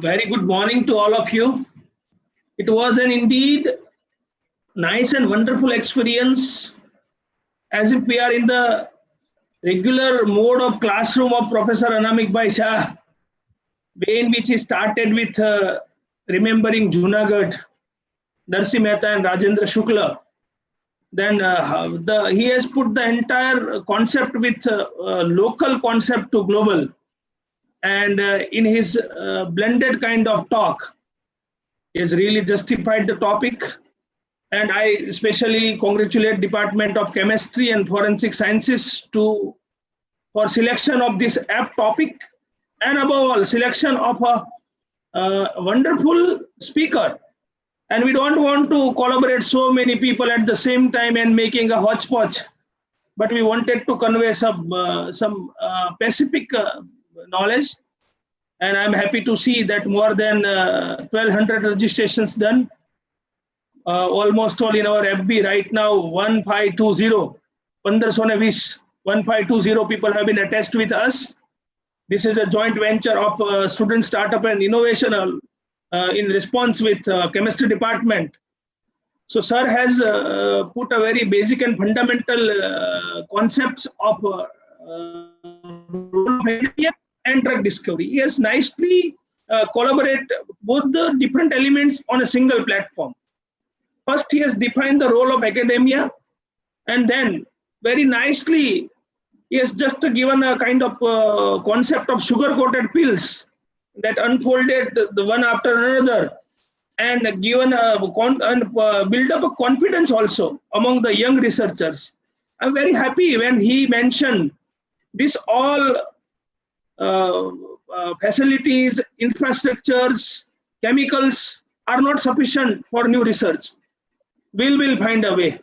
Very good morning to all of you. It was an indeed nice and wonderful experience, as if we are in the regular mode of classroom of Professor Anamik Bhai Shah, in which he started with remembering Junagadh, Narsi Mehta and Rajendra Shukla. Then he has put the entire concept with local concept to global. And in his blended kind of talk, he has really justified the topic. And I especially congratulate Department of Chemistry and Forensic Sciences for selection of this apt topic, and above all, selection of a wonderful speaker. And we don't want to collaborate so many people at the same time and making a hodgepodge, but we wanted to convey some specific knowledge. And I'm happy to see that more than 1200 registrations done, almost all in our FB right now. 1520 1520 people have been attached with us. This is a joint venture of student startup and innovation in response with chemistry department. So sir has put a very basic and fundamental concepts of and drug discovery. He has nicely collaborated both the different elements on a single platform. First, he has defined the role of academia, and then very nicely he has just given a kind of concept of sugar-coated pills that unfolded the one after another, and given build up a confidence also among the young researchers. I'm very happy when he mentioned this all facilities, infrastructures, chemicals are not sufficient for new research. We'll find a way.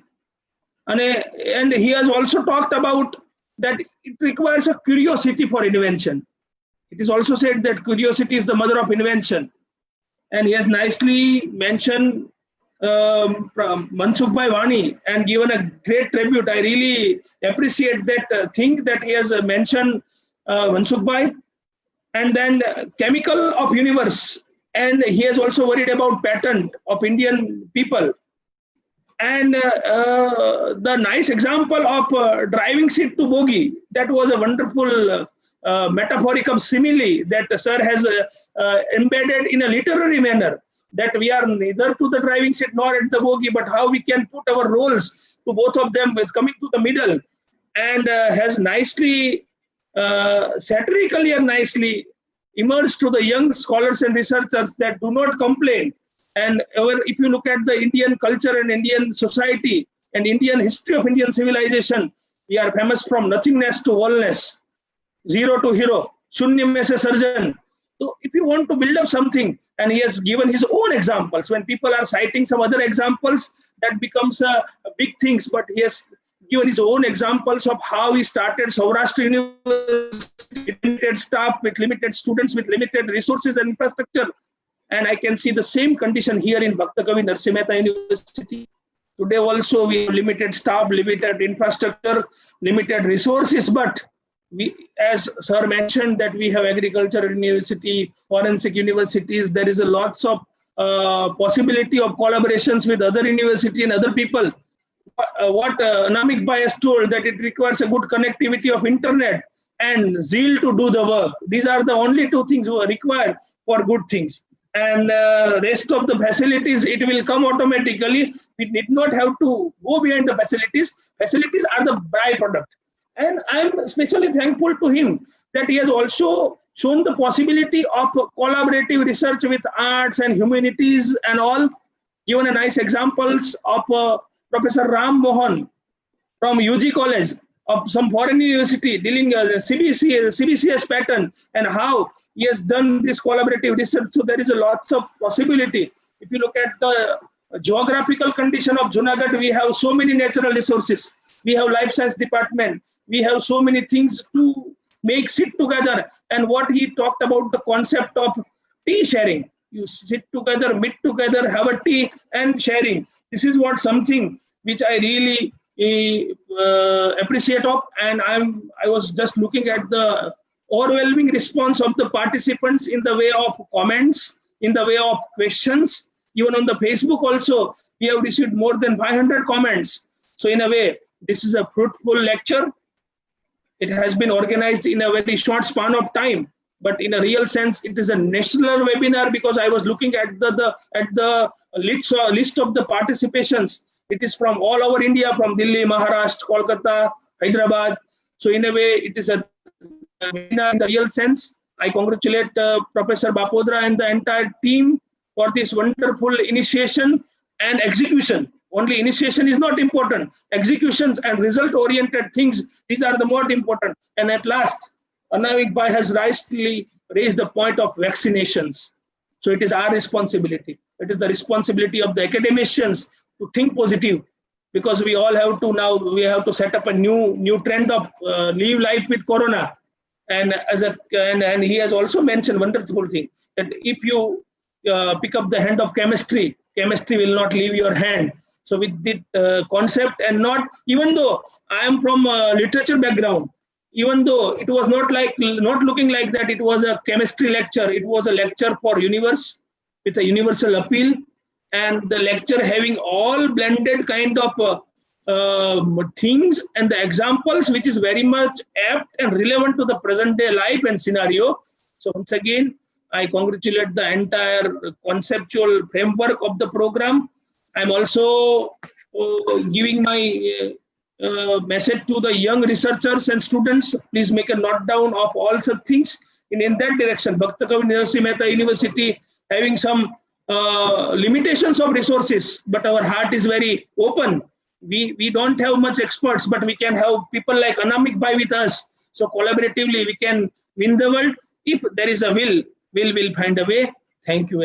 And he has also talked about that it requires a curiosity for invention. It is also said that curiosity is the mother of invention. And he has nicely mentioned Mansukh Bhai Wani and given a great tribute. I really appreciate that thing that he has mentioned Mansukh Bhai. And then chemical of universe. And he has also worried about patent of Indian people. And the nice example of driving seat to bogie, that was a wonderful metaphorical simile that sir has embedded in a literary manner, that we are neither to the driving seat nor at the bogie, but how we can put our roles to both of them with coming to the middle, and has nicely, satirically and nicely emerged to the young scholars and researchers that do not complain. And if you look at the Indian culture and Indian society and Indian history of Indian civilization, we are famous from nothingness to wholeness, zero to hero, shunya mein se sarjan. So if you want to build up something, and he has given his own examples, when people are citing some other examples, that becomes a big things, but he has given his own examples of how he started Saurashtra University, limited staff, with limited students, with limited resources and infrastructure. And I can see the same condition here in Bhakta Kavi Narsi Mehta University. Today also we have limited staff, limited infrastructure, limited resources, but we, as sir mentioned, that we have agricultural university, forensic universities, there is a lots of possibility of collaborations with other university and other people. What Anamik Bhai has told, that it requires a good connectivity of internet and zeal to do the work. These are the only two things required for good things. And rest of the facilities, it will come automatically. We did not have to go behind the facilities. Facilities are the byproduct. And I'm especially thankful to him that he has also shown the possibility of collaborative research with arts and humanities and all. Given a nice examples of Professor Ram Mohan from UG College of some foreign university dealing CBCS pattern, and how he has done this collaborative research. So there is a lots of possibility. If you look at the geographical condition of Junagadh, we have so many natural resources. We have life science department. We have so many things to make sit together. And what he talked about, the concept of tea sharing. You sit together, meet together, have a tea and sharing. This is what something which I really appreciate of. And I was just looking at the overwhelming response of the participants in the way of comments, in the way of questions. Even on the Facebook also, we have received more than 500 comments. So in a way, this is a fruitful lecture. It has been organized in a very short span of time, but in a real sense, it is a national webinar because I was looking at the list of the participations. It is from all over India, from Delhi, Maharashtra, Kolkata, Hyderabad. So in a way, it is a webinar in the real sense. I congratulate Professor Bapodra and the entire team for this wonderful initiation and execution. Only initiation is not important. Executions and result-oriented things, these are the more important. And at last, Anavik Bhai has rightly raised the point of vaccinations. So it is our responsibility. It is the responsibility of the academicians to think positive, because we all have to now, we have to set up a new trend of live life with Corona. And and he has also mentioned wonderful thing that if you pick up the hand of chemistry, chemistry will not leave your hand. So with the concept, and not, even though I am from a literature background, even though it was not looking like that, it was a chemistry lecture. It was a lecture for universe with a universal appeal, and the lecture having all blended kind of things and the examples, which is very much apt and relevant to the present day life and scenario. So once again, I congratulate the entire conceptual framework of the program. I'm also giving my message to the young researchers and students. Please make a note down of all such things. In that direction, Bhakta Kavi Narasimha Mehta University having some limitations of resources, but our heart is very open. We don't have much experts, but we can have people like Anamik Bhai with us. So collaboratively, we can win the world. If there is a will, will find a way. Thank you.